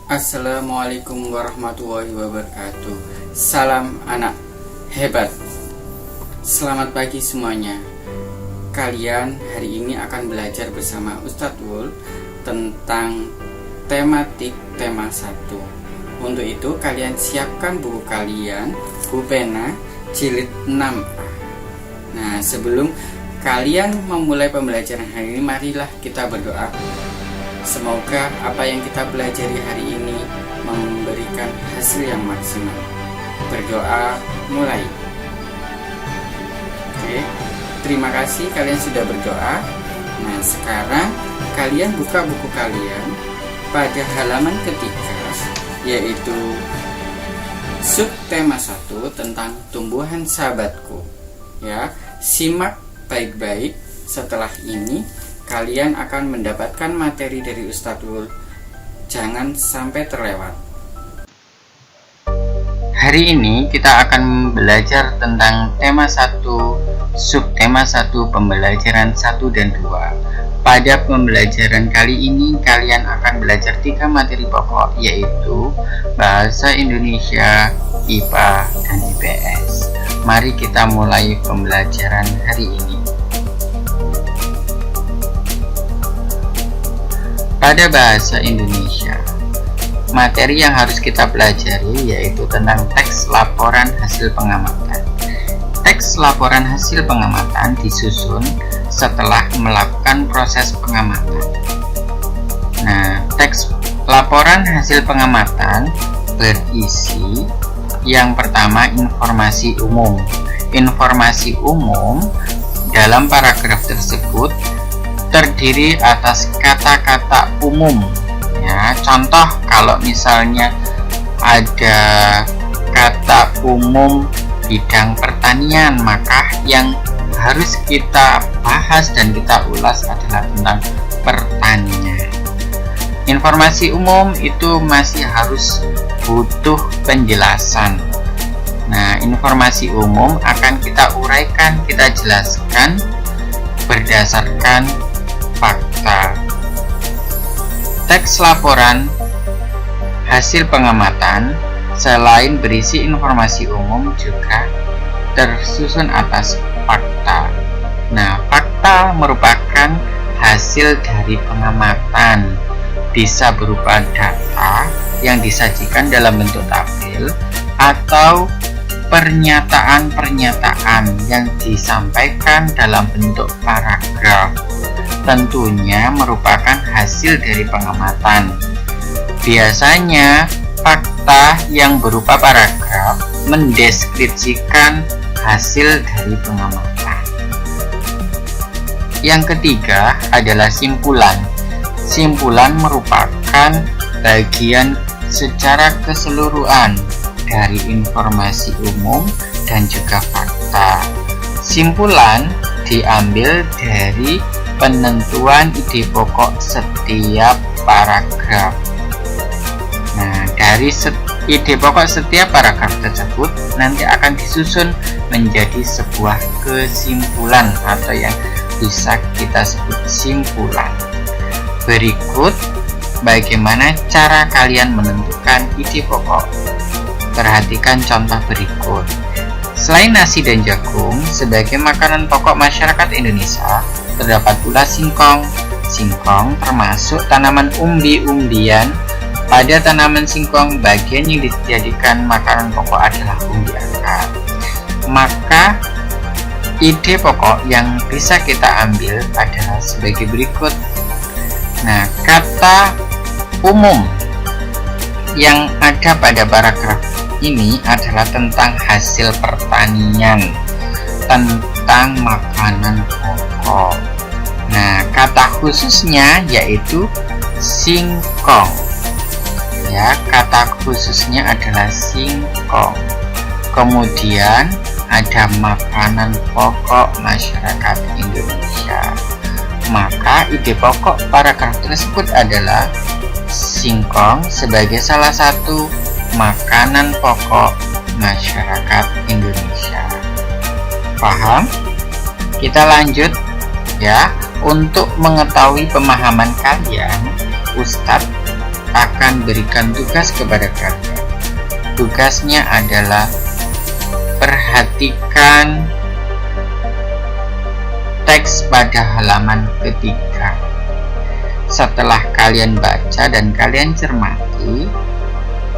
Assalamualaikum warahmatullahi wabarakatuh. Salam anak hebat. Selamat pagi semuanya. Kalian hari ini akan belajar bersama Ustadz Wul tentang tematik tema 1. Untuk itu kalian siapkan buku kalian, buku pena jilid 6A. Nah, sebelum kalian memulai pembelajaran hari ini, marilah kita berdoa. Semoga apa yang kita pelajari hari ini memberikan hasil yang maksimal. Berdoa mulai. Oke, terima kasih kalian sudah berdoa. Nah, sekarang kalian buka buku kalian pada halaman ketiga, yaitu subtema 1 tentang tumbuhan sahabatku. Ya, simak baik-baik. Setelah ini kalian akan mendapatkan materi dari Ustadz Wul. Jangan sampai terlewat. Hari ini kita akan belajar tentang tema 1, subtema 1, pembelajaran 1 dan 2. Pada pembelajaran kali ini kalian akan belajar 3 materi pokok, yaitu Bahasa Indonesia, IPA, dan IPS. Mari kita mulai pembelajaran hari ini. Pada bahasa Indonesia, materi yang harus kita pelajari yaitu tentang teks laporan hasil pengamatan. Teks laporan hasil pengamatan disusun setelah melakukan proses pengamatan. Nah, teks laporan hasil pengamatan berisi yang pertama informasi umum. Informasi umum dalam paragraf tersebut terdiri atas kata-kata umum. Ya, contoh kalau misalnya ada kata umum bidang pertanian, maka yang harus kita bahas dan kita ulas adalah tentang pertanian. Informasi umum itu masih harus butuh penjelasan. Nah, informasi umum akan kita uraikan, kita jelaskan berdasarkan fakta. Teks laporan hasil pengamatan selain berisi informasi umum juga tersusun atas fakta. Nah, fakta merupakan hasil dari pengamatan, bisa berupa data yang disajikan dalam bentuk tabel atau pernyataan-pernyataan yang disampaikan dalam bentuk paragraf. Tentunya merupakan hasil dari pengamatan. Biasanya fakta yang berupa paragraf mendeskripsikan hasil dari pengamatan. Yang ketiga adalah simpulan. Simpulan merupakan bagian secara keseluruhan dari informasi umum dan juga fakta. Simpulan diambil dari penentuan ide pokok setiap paragraf. Nah, dari ide pokok setiap paragraf tersebut nanti akan disusun menjadi sebuah kesimpulan atau yang bisa kita sebut simpulan. Berikut bagaimana cara kalian menentukan ide pokok. Perhatikan contoh berikut. Selain nasi dan jagung sebagai makanan pokok masyarakat Indonesia, terdapat pula singkong. Singkong termasuk tanaman umbi-umbian. Pada tanaman singkong, bagian yang dijadikan makanan pokok adalah umbi akar. Maka, ide pokok yang bisa kita ambil adalah sebagai berikut. Nah, kata umum yang ada pada paragraf ini adalah tentang hasil pertanian, tentang makanan pokok. Nah, kata khususnya yaitu singkong. Ya, kata khususnya adalah singkong. Kemudian ada makanan pokok masyarakat Indonesia. Maka ide pokok paragraf tersebut adalah singkong sebagai salah satu makanan pokok masyarakat Indonesia. Paham? Kita lanjut ya. Untuk mengetahui pemahaman kalian, Ustadz akan berikan tugas kepada kalian. Tugasnya adalah perhatikan teks pada halaman ketiga. Setelah kalian baca dan kalian cermati,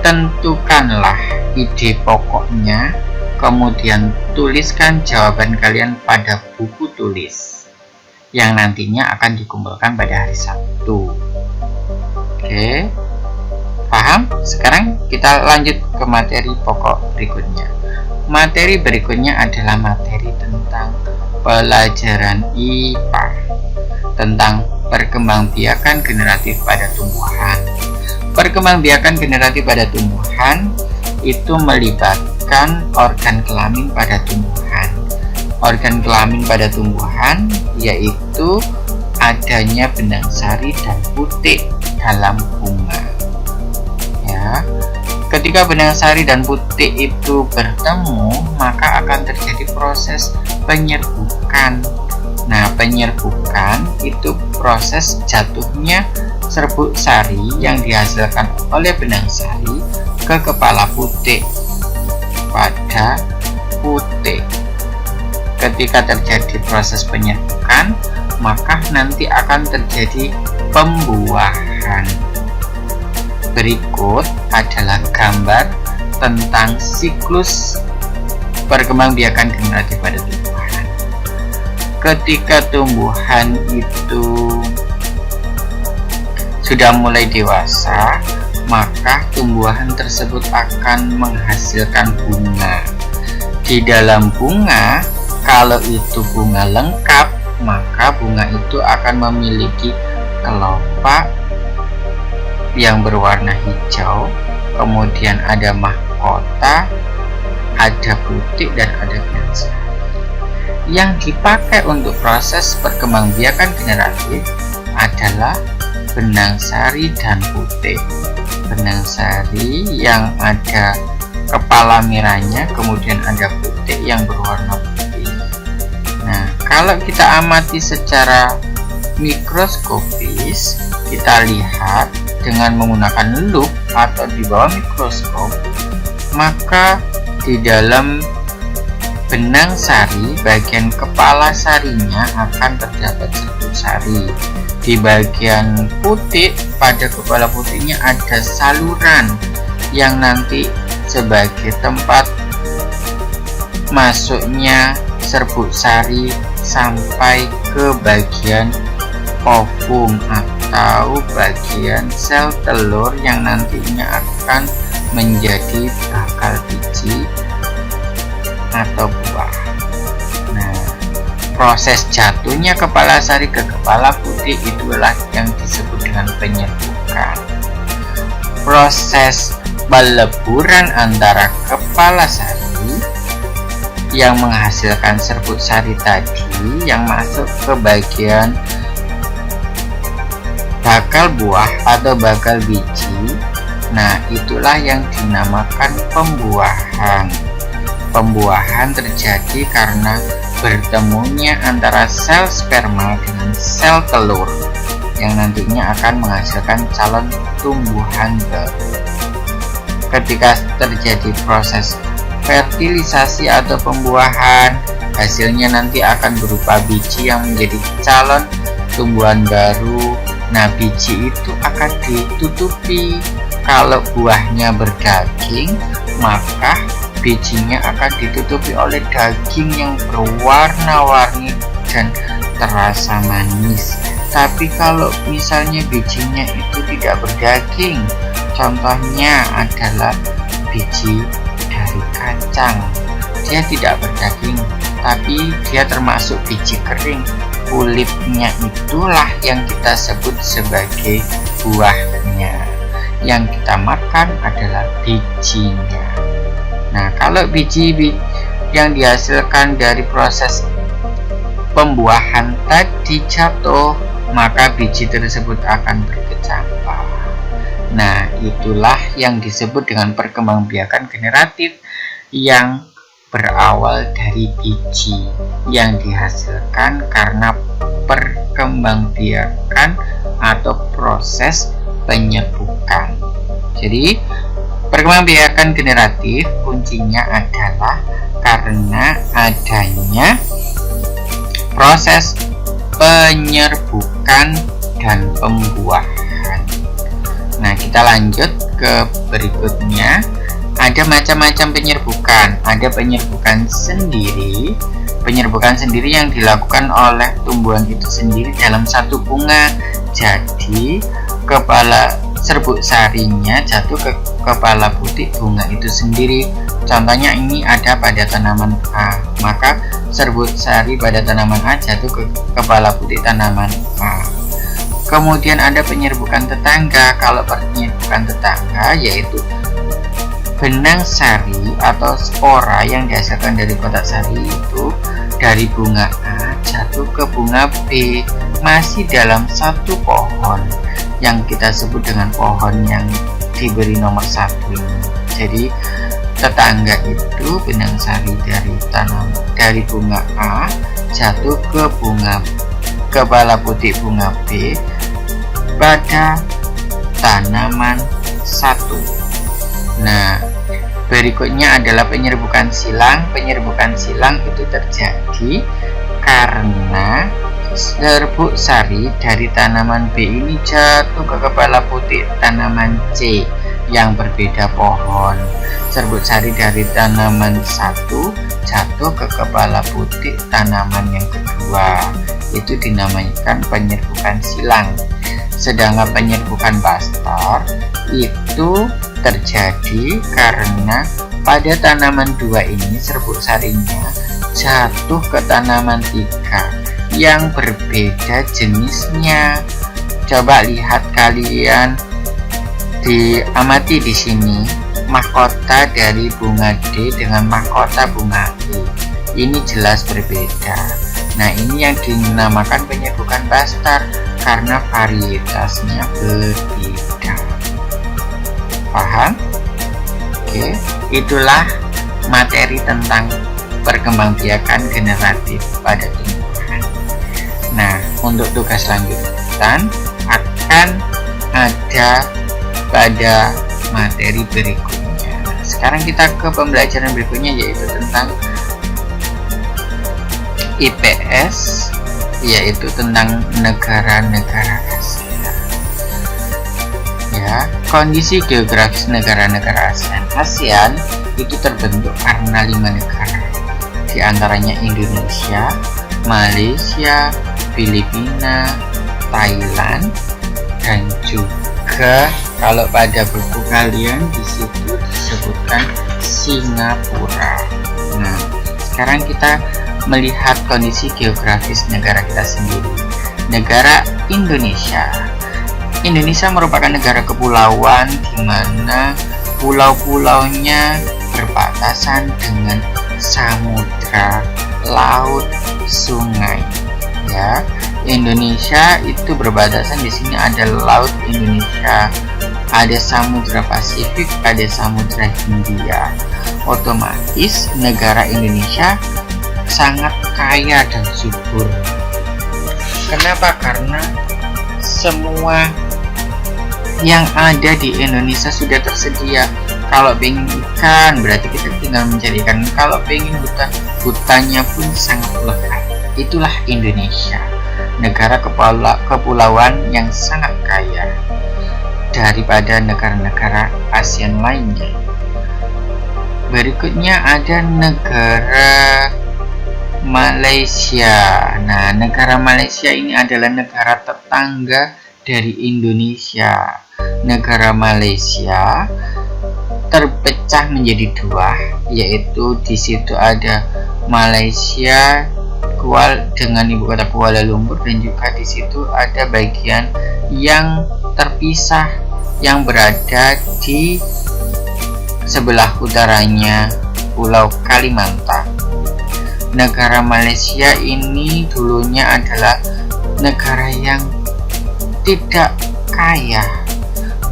tentukanlah ide pokoknya, kemudian tuliskan jawaban kalian pada buku tulis yang nantinya akan dikumpulkan pada hari Sabtu. Oke, paham? Sekarang kita lanjut ke materi pokok berikutnya. Materi berikutnya adalah materi tentang pelajaran IPA, tentang perkembangbiakan generatif pada tumbuhan. Perkembangbiakan generatif pada tumbuhan itu melibatkan organ kelamin pada tumbuhan. Organ kelamin pada tumbuhan yaitu adanya benang sari dan putik dalam bunga. Ya, ketika benang sari dan putik itu bertemu, maka akan terjadi proses penyerbukan. Nah, penyerbukan itu proses jatuhnya serbuk sari yang dihasilkan oleh benang sari ke kepala putik pada putik. Ketika terjadi proses penyerbukan, maka nanti akan terjadi pembuahan. Berikut adalah gambar tentang siklus perkembangbiakan generatif pada tumbuhan. Ketika tumbuhan itu sudah mulai dewasa, maka tumbuhan tersebut akan menghasilkan bunga. Di dalam bunga, kalau itu bunga lengkap, maka bunga itu akan memiliki kelopak yang berwarna hijau, kemudian ada mahkota, ada putik, dan ada benang sari. Yang dipakai untuk proses perkembangbiakan generatif adalah benang sari dan putik. Benang sari yang ada kepala merahnya, kemudian ada putik yang berwarna putih. Nah, kalau kita amati secara mikroskopis, kita lihat dengan menggunakan lup atau di bawah mikroskop, maka di dalam benang sari, bagian kepala sarinya akan terdapat serbuk sari. Di bagian putik, pada kepala putiknya ada saluran yang nanti sebagai tempat masuknya serbuk sari sampai ke bagian ovum atau bagian sel telur yang nantinya akan menjadi bakal biji atau buah. Nah, proses jatuhnya kepala sari ke kepala putik itulah yang disebut dengan penyerbukan. Proses peleburan antara kepala sari yang menghasilkan serbuk sari tadi yang masuk ke bagian bakal buah atau bakal biji. Nah, itulah yang dinamakan pembuahan. Pembuahan terjadi karena bertemunya antara sel sperma dengan sel telur yang nantinya akan menghasilkan calon tumbuhan baru. Ketika terjadi proses fertilisasi atau pembuahan, hasilnya nanti akan berupa biji yang menjadi calon tumbuhan baru. Nah, biji itu akan ditutupi. Kalau buahnya berdaging, maka bijinya akan ditutupi oleh daging yang berwarna-warni dan terasa manis. Tapi kalau misalnya bijinya itu tidak berdaging, contohnya adalah biji dari kacang, dia tidak berdaging, tapi dia termasuk biji kering. Kulitnya itulah yang kita sebut sebagai buahnya. Yang kita makan adalah bijinya. Nah, kalau biji yang dihasilkan dari proses pembuahan tadi jatuh, maka biji tersebut akan berkecambah. Nah, itulah yang disebut dengan perkembangbiakan generatif yang berawal dari biji yang dihasilkan karena perkembangbiakan atau proses penyerbukan. Jadi perkembangbiakan generatif kuncinya adalah karena adanya proses penyerbukan dan pembuahan. Nah, kita lanjut ke berikutnya. Ada macam-macam penyerbukan. Ada penyerbukan sendiri. Penyerbukan sendiri yang dilakukan oleh tumbuhan itu sendiri dalam satu bunga. Jadi, kepala serbuk sarinya jatuh ke kepala putih bunga itu sendiri. Contohnya ini ada pada tanaman A. Maka serbuk sari pada tanaman A jatuh ke kepala putih tanaman A. Kemudian ada penyerbukan tetangga. Kalau penyerbukan tetangga yaitu benang sari atau spora yang dihasilkan dari kotak sari itu dari bunga A jatuh ke bunga B, masih dalam satu pohon yang kita sebut dengan pohon yang diberi nomor 1 ini. Jadi tetangga itu benang sari dari bunga A jatuh ke kepala putih bunga B pada tanaman 1. Nah, berikutnya adalah penyerbukan silang. Penyerbukan silang itu terjadi karena serbuk sari dari tanaman B ini jatuh ke kepala putih tanaman C yang berbeda pohon. Serbuk sari dari tanaman 1 jatuh ke kepala putih tanaman yang kedua. Itu dinamakan penyerbukan silang. Sedangkan penyerbukan bastar itu terjadi karena pada tanaman 2 ini serbuk sarinya jatuh ke tanaman 3 yang berbeda jenisnya. Coba lihat kalian, diamati di sini mahkota dari bunga D dengan mahkota bunga E. Ini jelas berbeda. Nah, ini yang dinamakan penyerbukan bastar karena varietasnya berbeda. Paham? Oke, itulah materi tentang perkembangbiakan generatif pada tumbuhan. Nah, untuk tugas lanjutan akan ada pada materi berikutnya. Sekarang kita ke pembelajaran berikutnya, yaitu tentang IPS, yaitu tentang negara-negara Asia. Ya, kondisi geografis negara-negara ASEAN. ASEAN itu terbentuk karena 5 negara, di antaranya Indonesia, Malaysia, Filipina, Thailand, dan juga kalau pada buku kalian di situ disebutkan Singapura. Nah, sekarang kita melihat kondisi geografis negara kita sendiri. Negara Indonesia. Indonesia merupakan negara kepulauan di mana pulau-pulaunya berbatasan dengan samudra, laut, sungai. Ya, Indonesia itu berbatasan, di sini ada laut Indonesia, ada samudra Pasifik, ada samudra Hindia. Otomatis negara Indonesia sangat kaya dan subur. Kenapa? Karena semua yang ada di Indonesia sudah tersedia. Kalau pengen ikan berarti kita tinggal mencari ikan. Kalau pengen hutan, hutannya pun sangat lebat. Itulah Indonesia, negara kepulauan yang sangat kaya daripada negara-negara ASEAN lainnya. Berikutnya ada negara Malaysia. Nah, negara Malaysia ini adalah negara tetangga dari Indonesia. Negara Malaysia terpecah menjadi 2, yaitu di situ ada Malaysia dengan ibu kota Kuala Lumpur, dan juga di situ ada bagian yang terpisah yang berada di sebelah utaranya Pulau Kalimantan. Negara Malaysia ini dulunya adalah negara yang tidak kaya.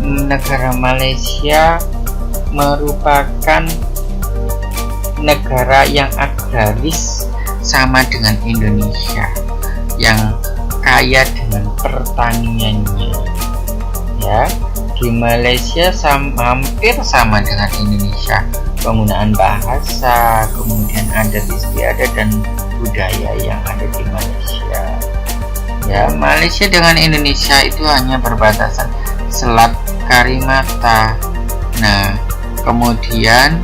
Negara Malaysia merupakan negara yang agraris, sama dengan Indonesia yang kaya dengan pertaniannya. Ya, Di Malaysia hampir sama dengan Indonesia, penggunaan bahasa, kemudian adat istiadat dan budaya yang ada di Malaysia. Ya, Malaysia dengan Indonesia itu hanya berbatasan Selat Karimata. Nah, kemudian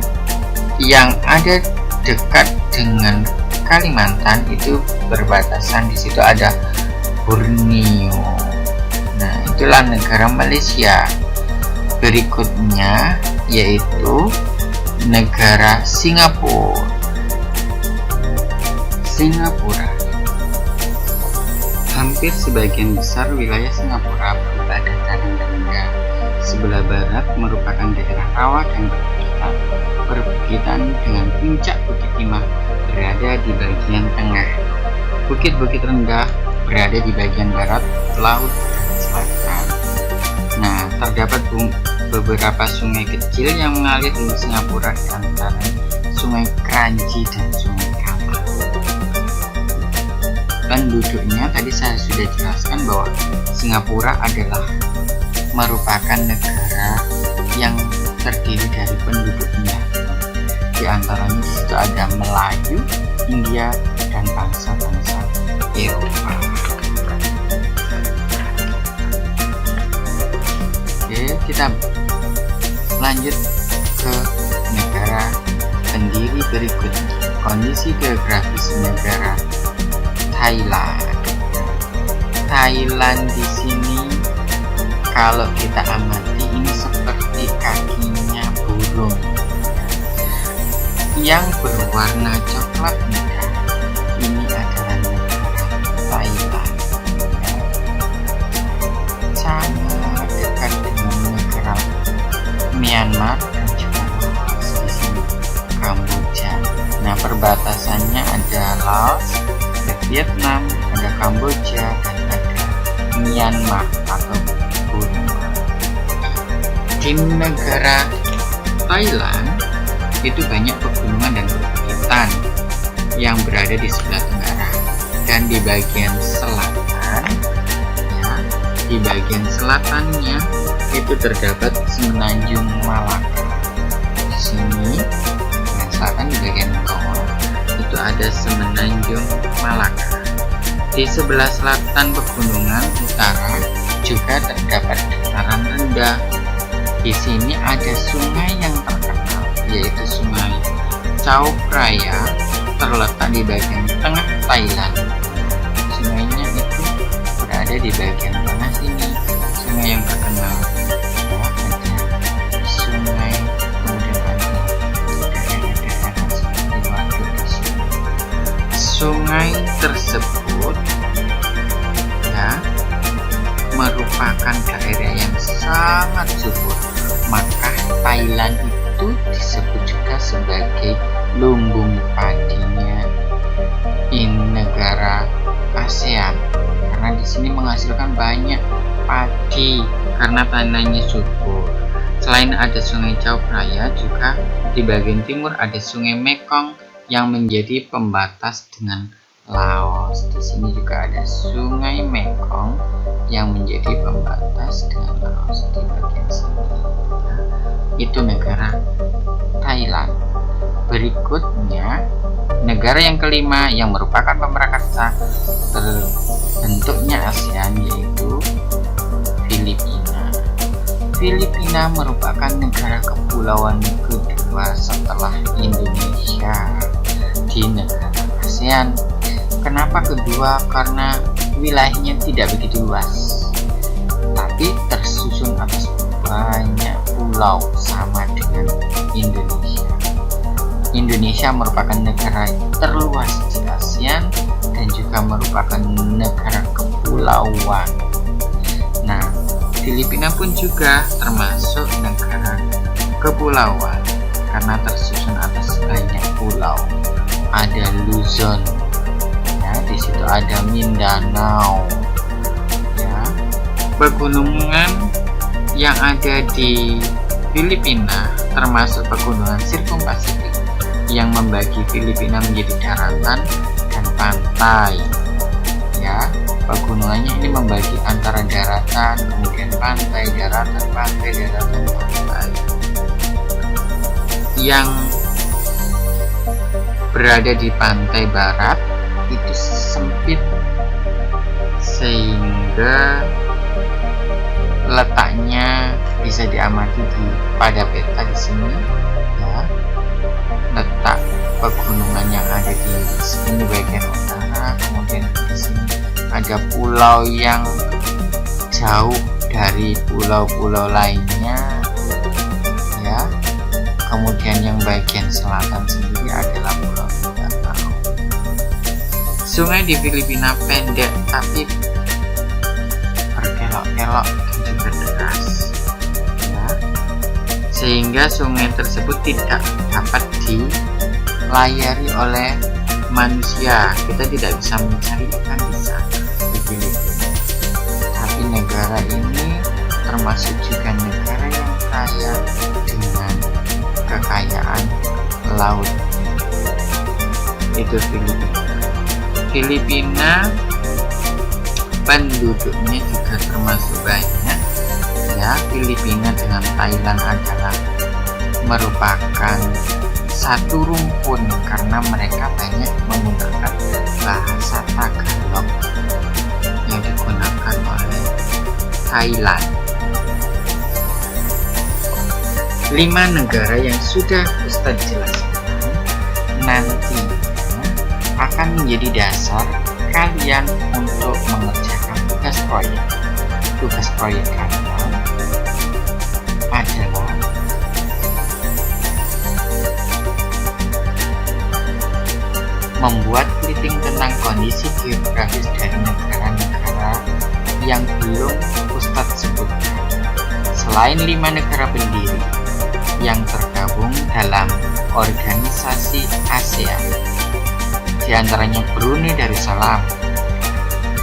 yang ada dekat dengan Kalimantan itu berbatasan, di situ ada Borneo. Nah, itulah negara Malaysia. Berikutnya yaitu negara Singapura. Hampir sebagian besar wilayah Singapura berupa dataran rendah. Sebelah barat merupakan daerah rawa dan perbukitan dengan puncak Bukit Timah berada di bagian tengah. Bukit-bukit rendah berada di bagian barat laut dan selatan. Nah, terdapat beberapa sungai kecil yang mengalir di Singapura, di antaranya Sungai Kranji dan Sungai Kamal. Penduduknya tadi saya sudah jelaskan bahwa Singapura adalah merupakan negara yang terdiri dari penduduknya. Di antaranya di situ ada Melayu, India, dan bangsa-bangsa Eropa. Oke, kita lanjut ke negara pendiri berikutnya. Kondisi geografis negara Thailand. Thailand di sini kalau kita amati ini seperti kakinya burung yang berwarna coklat muda. Ini adalah negara Thailand. Sangat dekat dengan negara Myanmar dan juga Laos di sini, Kamboja. Nah, perbatasannya ada Laos, ada Vietnam, ada Kamboja, dan ada Myanmar atau Burma. Di negara Thailand itu banyak pegunungan dan perbukitan yang berada di sebelah tenggara, dan di bagian selatan, ya, di bagian selatannya itu terdapat Semenanjung Malaka. Di sini bagian selatan, di bagian bawah itu ada Semenanjung Malaka. Di sebelah selatan pegunungan utara juga terdapat dataran rendah. Di sini ada sungai yang terkenal, yaitu Sungai Chao Phraya, terletak di bagian tengah Thailand. Sungainya itu berada di bagian tengah sini. Sungai yang terkenal, ya, ada sungai, kemudian ada daerah-daerah seperti waduk di sini. Sungai tersebut, ya, merupakan daerah yang sangat subur. Maka Thailand itu disebut juga sebagai lumbung padinya negara ASEAN, karena di sini menghasilkan banyak padi karena tanahnya subur. Selain ada Sungai Chao Phraya, juga di bagian timur ada Sungai Mekong yang menjadi pembatas dengan Laos. Di sini juga ada Sungai Mekong yang menjadi pembatas dengan Laos di bagian sini. Itu negara Thailand. Berikutnya negara yang kelima yang merupakan pemerakarsa terbentuknya ASEAN yaitu Filipina. Filipina merupakan negara kepulauan kedua setelah Indonesia di negara ASEAN. Kenapa kedua? Karena wilayahnya tidak begitu luas, tapi tersusun atas banyak pulau sama dengan Indonesia. Indonesia merupakan negara terluas di ASEAN dan juga merupakan negara kepulauan. Nah, Filipina pun juga termasuk negara kepulauan karena tersusun atas banyak pulau. Ada Luzon, ya, di situ ada Mindanao, ya. Pegunungan yang ada di Filipina termasuk pegunungan Sirkum Pasifik yang membagi Filipina menjadi daratan dan pantai, ya. pegunungannya ini membagi antara daratan, kemudian pantai, daratan, pantai, daratan, pantai. Yang berada di pantai barat itu sempit sehingga letaknya bisa diamati pada peta di sini, ya. Letak pegunungan yang ada di sini bagian utara, kemudian di sini ada pulau yang jauh dari pulau-pulau lainnya, ya. Kemudian yang bagian selatan sendiri adalah pulau Mindanao. Sungai di Filipina pendek tapi berkelok-kelok dan juga deras, ya. Sehingga sungai tersebut tidak dapat dilayari oleh manusia. Kita tidak bisa mencari ikan di sana di Filipina. Tapi negara ini termasuk juga negara yang kaya dengan kekayaan laut. Itu Filipina penduduknya juga termasuk banyak, ya. Filipina dengan Thailand adalah merupakan satu rumpun karena mereka banyak menggunakan bahasa Tagalog yang digunakan oleh Thailand. 5 negara yang sudah Ustadz jelaskan nantinya akan menjadi dasar kalian untuk mengerjakan tugas proyek. Tugas proyek kalian adalah membuat clipping tentang kondisi geografis dari negara-negara yang belum Ustadz sebutkan. Selain 5 negara pendiri yang tergabung dalam organisasi ASEAN, di antaranya Brunei Darussalam,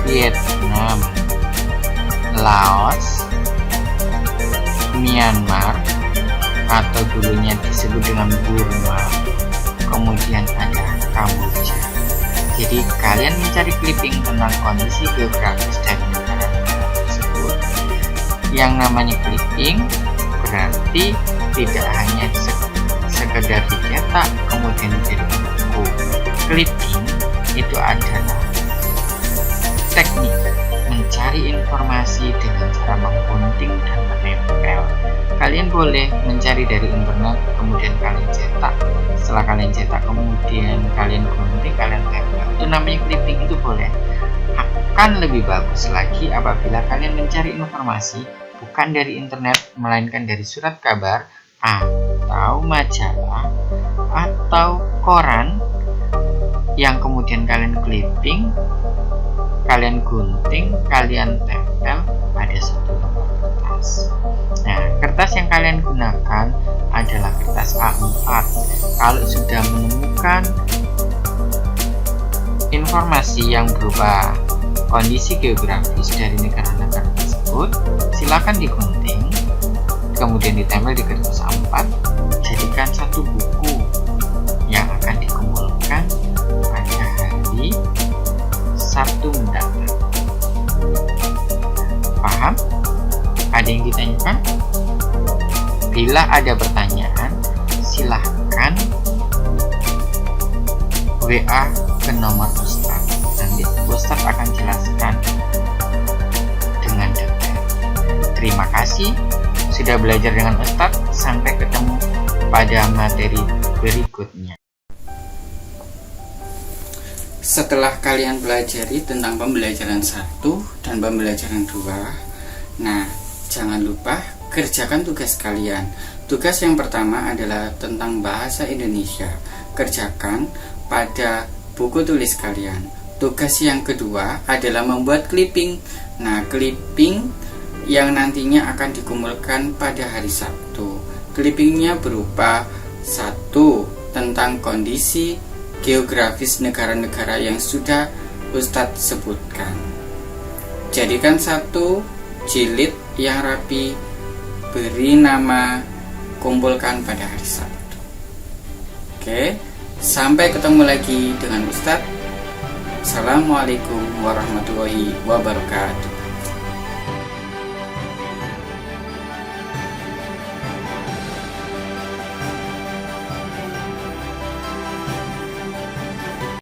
Vietnam, Laos, Myanmar atau dulunya disebut dengan Burma, kemudian ada Kamboja. Jadi kalian mencari clipping tentang kondisi geografis dari negara-negara tersebut. Yang namanya clipping berarti tidak hanya sekedar dicetak kemudian menjadi buku. Clipping itu adalah teknik mencari informasi dengan cara menggunting dan menempel. Kalian boleh mencari dari internet, kemudian kalian cetak. Setelah kalian cetak, kemudian kalian gunting, kalian tempel. Itu namanya clipping, itu boleh. Akan lebih bagus lagi apabila kalian mencari informasi bukan dari internet, melainkan dari surat kabar atau majalah atau koran yang kemudian kalian clipping, kalian gunting, kalian tempel pada satu lembar kertas. Nah, kertas yang kalian gunakan adalah kertas A4. Kalau sudah menemukan informasi yang berupa kondisi geografis dari negara-negara tersebut, silakan digunting, kemudian ditempel di kertas A4, jadikan satu buku yang akan dikumpulkan pada hari Sabtu mendatang. Paham? Ada yang ditanyakan? Bila ada pertanyaan, silahkan WA ke nomor Ustadz. Nanti Ustadz akan jelaskan dengan detail. Terima kasih sudah belajar dengan Ustadz. Sampai ketemu pada materi berikutnya. Setelah kalian pelajari tentang pembelajaran 1 dan pembelajaran 2, nah jangan lupa kerjakan tugas kalian. Tugas yang pertama adalah tentang bahasa Indonesia. Kerjakan pada buku tulis kalian. Tugas yang kedua adalah membuat clipping. Nah, clipping yang nantinya akan dikumpulkan pada hari Sabtu. Clippingnya berupa 1 tentang kondisi geografis negara-negara yang sudah Ustadz sebutkan. Jadikan 1 jilid yang rapi, beri nama, kumpulkan pada hari Sabtu. Oke, sampai ketemu lagi dengan Ustadz. Assalamualaikum warahmatullahi wabarakatuh.